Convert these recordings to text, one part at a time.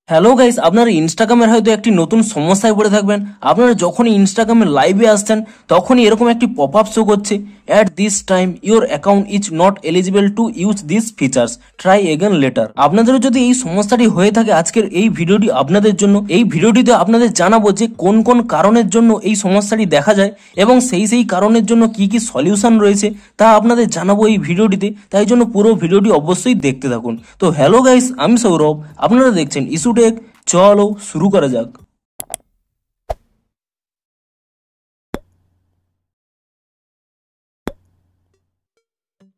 Hello guys, আপনারা ইনস্টাগ্রামের হয়তো একটি নতুন সমস্যায় পড়ে থাকবেন। আপনারা যখনই ইনস্টাগ্রামে লাইভে আসছেন তখনই এরকম একটি পপ আপ শো করছে, at this time your account is not eligible to use this features, try again letter. আপনাদেরও যদি এই সমস্যাটি হয়ে থাকে, আজকের এই ভিডিওটি আপনাদের জন্য। এই ভিডিওটিতে আপনাদের জানাবো যে কোন কোন কারণের জন্য এই সমস্যাটি দেখা যায় এবং সেই কারণের জন্য কি কি সলিউশন রয়েছে তা আপনাদের জানাবো এই ভিডিওটিতে। তাই জন্য পুরো ভিডিওটি অবশ্যই দেখতে থাকুন। তো হ্যালো গাইস, আমি সৌরভ, আপনারা দেখছেন ইস্যু টেক। চলো শুরু করা যাক।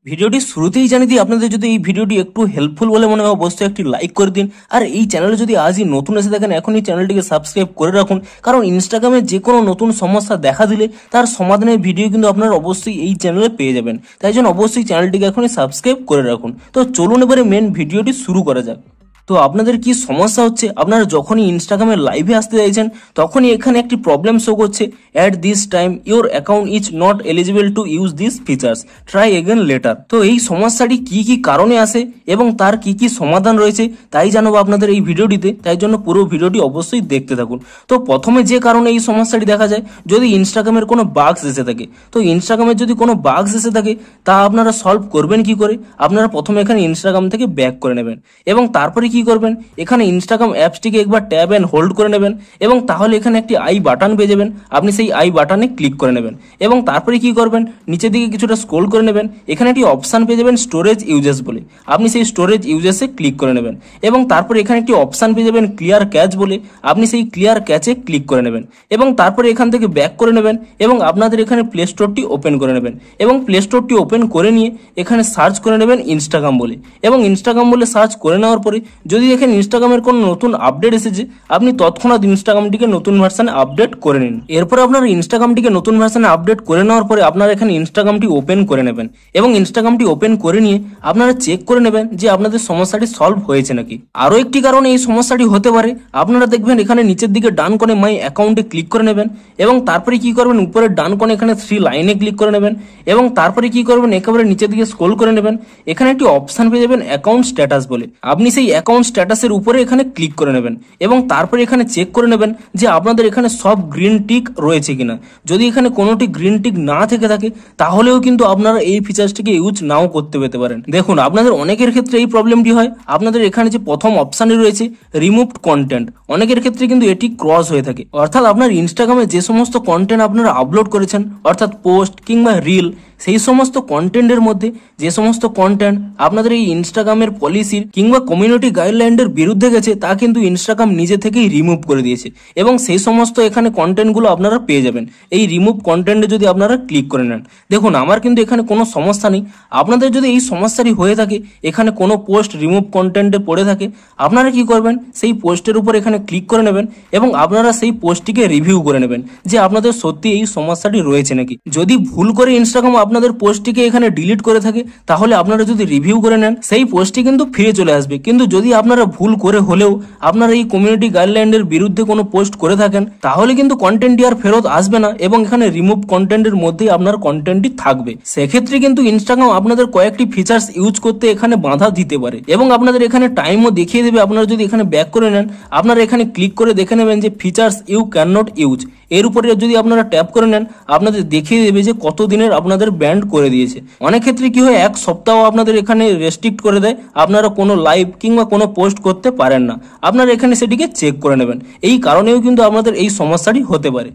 ভিডিওটি শুরুতেই জানিয়ে দিই, আপনাদের যদি এই ভিডিওটি একটু হেল্পফুল বলে মনে হয় অবশ্যই একটি লাইক করে দিন। আর এই চ্যানেলে যদি আজই নতুন এসে থাকেন, এখনই চ্যানেলটিকে সাবস্ক্রাইব করে রাখুন, কারণ ইনস্টাগ্রামে যে কোনো নতুন সমস্যা দেখা দিলে তার সমাধানের ভিডিও কিন্তু আপনারা অবশ্যই এই চ্যানেলে পেয়ে যাবেন। তাই জন্য অবশ্যই চ্যানেলটিকে এখনই সাবস্ক্রাইব করে রাখুন। তো চলুন এবারে মেন ভিডিওটি শুরু করা যাক। তো আপনাদের কি সমস্যা হচ্ছে, আপনারা যখনই ইনস্টাগ্রামে লাইভে আসতে চাইছেন তখনই এখানে একটি প্রবলেম শো করছে, at this time your account is not eligible to use this features, try again letter. তো এই সমস্যাটি কি কি কারণে আসে এবং তার কি কি সমাধান রয়েছে তাই জানাবো আপনাদের এই ভিডিওটিতে। তাই জন্য পুরো ভিডিওটি অবশ্যই দেখতে থাকুন। তো প্রথমে যে কারণে এই সমস্যাটি দেখা যায়, যদি ইনস্টাগ্রামের কোনো বাগস এসে থাকে, তো ইনস্টাগ্রামের যদি কোনো বাগস এসে থাকে তা আপনারা সলভ করবেন কি করে। আপনারা প্রথমে এখানে ইনস্টাগ্রাম থেকে ব্যাক করে নেবেন এবং তারপরে কি করবেন, এখানে ইনস্টাগ্রাম অ্যাপসটিকে একবার ট্যাব এন্ড হোল্ড করে নেবেন এবং তাহলে এখানে একটি আই বাটন পেয়ে যাবেন। আপনি সেই আই বাটনে ক্লিক করে নেবেন এবং তারপরে কি করবেন, নিচের দিকে কিছুটা স্ক্রল করে নেবেন, এখানে একটি অপশন পেয়ে যাবেন স্টোরেজ ইউজেস বলে। আপনি সেই স্টোরেজ ইউজেসে ক্লিক করে নেবেন এবং তারপরে এখানে একটি অপশন পেয়ে যাবেন ক্লিয়ার ক্যাচ বলে। আপনি সেই ক্লিয়ার ক্যাচে ক্লিক করে নেবেন এবং তারপরে এখান থেকে ব্যাক করে নেবেন এবং আপনাদের এখানে প্লে স্টোরটি ওপেন করে নেবেন এবং প্লে স্টোরটি ওপেন করে নিয়ে এখানে সার্চ করে নেবেন ইনস্টাগ্রাম বলে এবং ইনস্টাগ্রাম বলে সার্চ করে নেওয়ার পরে যদি দেখেন ইনস্টাগ্রামের কোনো নতুন আপডেট এসেছে, আপনি তৎক্ষণাৎ ইনস্টাগ্রামটিকে নতুন ভার্সনে আপডেট করে নিন। এরপর আপনারা ইনস্টাগ্রামটিকে নতুন ভার্সনে আপডেট করে নেওয়ার পরে আপনারা এখানে ইনস্টাগ্রামটি ওপেন করে নেবেন এবং ইনস্টাগ্রামটি ওপেন করে নিয়ে আপনারা চেক করে নেবেন যে আপনাদের সমস্যাটি সলভ হয়েছে নাকি। আরও একটি কারণে এই সমস্যাটি হতে পারে, আপনারা দেখবেন এখানে নিচের দিকে ডান কোণে মাই অ্যাকাউন্টে ক্লিক করে নেবেন এবং তারপরে কি করবেন, উপরের ডান কোণে এখানে 3 লাইনে ক্লিক করে নেবেন এবং তারপরে কি করবেন, একেবারে নিচের দিকে স্ক্রল করে নেবেন, এখানে একটি অপশন পেয়ে যাবেন অ্যাকাউন্ট স্ট্যাটাস বলে। আপনি সেই অ্যাকাউন্ট স্ট্যাটাসের উপরে এখানে ক্লিক করে নেবেন এবং তারপরে এখানে চেক করে নেবেন যে আপনাদের এখানে সব গ্রিন টিক রয়েছে কিনা। যদি এখানে কোনোটি গ্রিন টিক না থেকে থাকে তাহলেও কিন্তু আপনারা এই ফিচার্সটিকে ইউজ নাও করতে পেতে পারেন। দেখুন, আপনাদের অনেকের ক্ষেত্রে এই প্রবলেমটি হয়, আপনাদের এখানে যে প্রথম অপশানে রয়েছে রিমুভড কন্টেন্ট, অনেকের ক্ষেত্রে কিন্তু এটি ক্রস হয়ে থাকে। অর্থাৎ আপনার ইনস্টাগ্রামে যে সমস্ত কন্টেন্ট আপনারা আপলোড করেছেন, অর্থাৎ পোস্ট কিংবা রিল, সেই সমস্ত কন্টেন্টের মধ্যে যে সমস্ত কন্টেন্ট আপনাদের এই ইনস্টাগ্রামের পলিসির কিংবা কমিউনিটি গাইডলাইনের বিরুদ্ধে গেছে তা কিন্তু ইনস্টাগ্রাম নিজে থেকেই রিমুভ করে দিয়েছে এবং সেই সমস্ত এখানে কন্টেন্টগুলো আপনারা পেয়ে যাবেন এই রিমুভ কন্টেন্টে যদি আপনারা ক্লিক করে নেন। দেখুন, আমার কিন্তু এখানে কোনো সমস্যা নেই। আপনাদের যদি এই সমস্যাটি হয়ে থাকে, এখানে কোনো পোস্ট রিমুভ কন্টেন্টে পড়ে থাকে, আপনারা কি করবেন, সেই পোস্টের উপর এখানে ক্লিক করে নেবেন এবং আপনারা সেই পোস্টটিকে রিভিউ করে নেবেন যে আপনাদের সত্যি এই সমস্যাটি রয়েছে নাকি। যদি ভুল করে ইনস্টাগ্রাম আপনাদের পোস্টটিকে এখানে ডিলিট করে থাকে, তাহলে আপনারা যদি রিভিউ করে নেন সেই পোস্টটি কিন্তু ফিরে চলে আসবে। কিন্তু যদি আপনারা ভুল করে হলেও আপনারা এই কমিউনিটি গাইডলাইনের বিরুদ্ধে কোনো পোস্ট করে থাকেন, তাহলে কিন্তু কন্টেন্টটি আর ফেরত আসবে না এবং এখানে রিমুভ কন্টেন্টের মধ্যেই আপনার কন্টেন্টটি থাকবে। সেক্ষেত্রে কিন্তু ইনস্টাগ্রাম আপনাদের কয়েকটি ফিচার্স ইউজ করতে এখানে বাধা দিতে পারে এবং আপনাদের এখানে টাইমও দেখিয়ে দেবে। আপনারা যদি এখানে ব্যাক করে নেন, আপনারা এখানে ক্লিক করে দেখে নেবেন যে features you can not use, এর উপরে যদি আপনারা ট্যাপ করে নেন আপনাদের দেখিয়ে দেবে যে কত দিনের আপনাদের ব্যান্ড করে দিয়েছে। অনেক ক্ষেত্রে কি হয়, 1 সপ্তাহ আপনাদের এখানে রেস্ট্রিক্ট করে দেয়, আপনারা কোনো লাইভ কিংবা কোনো পোস্ট করতে পারেন না। আপনারা এখানে সেটিকে চেক করে নেবেন। এই কারণেও কিন্তু আপনাদের এই সমস্যাটি হতে পারে।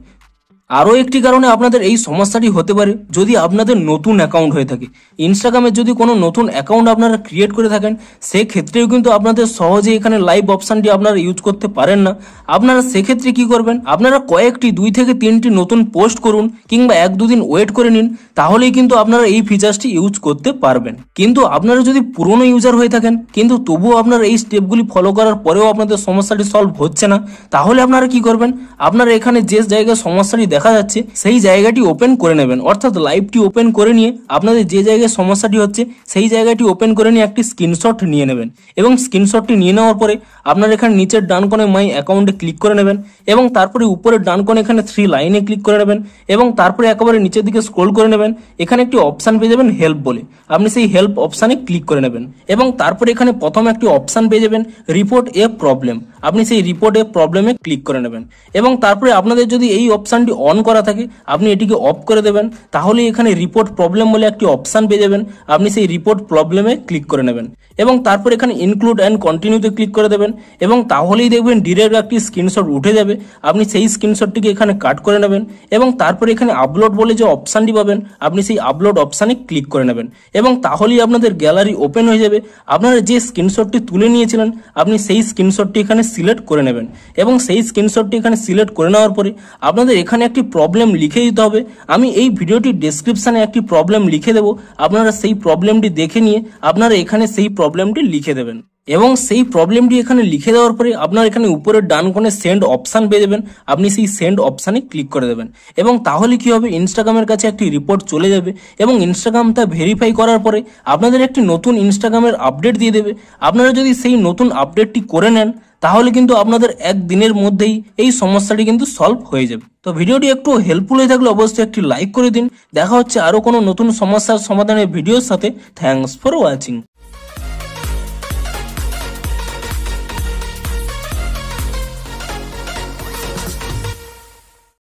আরও একটি কারণে আপনাদের এই সমস্যাটি হতে পারে, যদি আপনাদের নতুন অ্যাকাউন্ট হয়ে থাকে। ইনস্টাগ্রামের যদি কোনো নতুন অ্যাকাউন্ট আপনারা ক্রিয়েট করে থাকেন, সেক্ষেত্রেও কিন্তু আপনাদের সহজে এখানে লাইভ অপশানটি আপনারা ইউজ করতে পারেন না। আপনারা সেক্ষেত্রে কি করবেন, আপনারা কয়েকটি 2 থেকে 3টি নতুন পোস্ট করুন কিংবা 1-2 দিন ওয়েট করে নিন, তাহলেই কিন্তু আপনারা এই ফিচার্সটি ইউজ করতে পারবেন। কিন্তু আপনারা যদি পুরনো ইউজার হয়ে থাকেন কিন্তু তবুও আপনারা এই স্টেপগুলি ফলো করার পরেও আপনাদের সমস্যাটি সলভ হচ্ছে না, তাহলে আপনারা কি করবেন, আপনারা এখানে যে জায়গায় সমস্যাটি দেখা যাচ্ছে সেই জায়গাটি ওপেন করে নেবেন, অর্থাৎ লাইভটি ওপেন করে নিয়ে আপনাদের যে জায়গায় সমস্যাটি হচ্ছে সেই জায়গাটি ওপেন করে নিয়ে একটি স্ক্রিনশট নিয়ে নেবেন এবং স্ক্রিনশটটি নিয়ে নেওয়ার পরে আপনার এখানে নিচের ডান কোণে মাই অ্যাকাউন্টে ক্লিক করে নেবেন এবং তারপরে উপরের ডান কোণে এখানে 3 লাইনে ক্লিক করে নেবেন এবং তারপরে একেবারে নিচের দিকে স্ক্রল করে নেবেন। এখানে একটি অপশন পেয়ে যাবেন হেল্প বলে, আপনি সেই হেল্প অপশানে ক্লিক করে নেবেন এবং তারপরে এখানে প্রথম একটি অপশন পেয়ে যাবেন রিপোর্ট এ প্রবলেম, আপনি সেই রিপোর্ট এ প্রবলেমে ক্লিক করে নেবেন এবং তারপরে আপনাদের যদি এই অপশানটি অন করা থাকে আপনি এটিকে অফ করে দেবেন, তাহলে এখানে রিপোর্ট প্রবলেম বলে একটি অপশান পেয়ে যাবেন, আপনি সেই রিপোর্ট প্রবলেমে ক্লিক করে নেবেন এবং তারপর এখানে ইনক্লুড অ্যান্ড কন্টিনিউতে ক্লিক করে দেবেন এবং তাহলেই দেখবেন ডিরেক্ট একটি স্ক্রিনশট উঠে যাবে। আপনি সেই স্ক্রিনশটটিকে এখানে কাট করে নেবেন এবং তারপরে এখানে আপলোড বলে যে অপশানটি পাবেন আপনি সেই আপলোড অপশানে ক্লিক করে নেবেন এবং তাহলেই আপনাদের গ্যালারি ওপেন হয়ে যাবে। আপনারা যে স্ক্রিনশটটি তুলে নিয়েছিলেন আপনি সেই স্ক্রিনশটটি এখানে সিলেক্ট করে নেবেন এবং সেই স্ক্রিনশটটি এখানে সিলেক্ট করে নেওয়ার পরে আপনাদের এখানে একটি প্রবলেম লিখে দিতে হবে। আমি এই ভিডিওটির ডেসক্রিপশানে একটি প্রবলেম লিখে দেবো, আপনারা সেই প্রবলেমটি দেখে নিয়ে আপনারা এখানে সেই প্রবলেমটি লিখে দেবেন এবং সেই প্রবলেমটি এখানে লিখে দেওয়ার পরে আপনার এখানে উপরের ডান কোণে সেন্ড অপশান পেয়ে যাবেন, আপনি সেই সেন্ড অপশানে ক্লিক করে দেবেন এবং তাহলে কি হবে ইনস্টাগ্রামের কাছে একটি রিপোর্ট চলে যাবে এবং ইনস্টাগ্রাম তা ভেরিফাই করার পরে আপনাদের একটি নতুন ইনস্টাগ্রামের আপডেট দিয়ে দেবে। আপনারা যদি সেই নতুন আপডেটটি করে নেন তাহলে কিন্তু আপনাদের একদিনের মধ্যেই এই সমস্যাটি কিন্তু সলভ হয়ে যাবে। তো ভিডিওটি একটু হেল্পফুল হয়ে থাকলে অবশ্যই একটি লাইক করে দিন। দেখা হচ্ছে আরো কোনো নতুন সমস্যার সমাধানের ভিডিওর সাথে। Thanks for watching.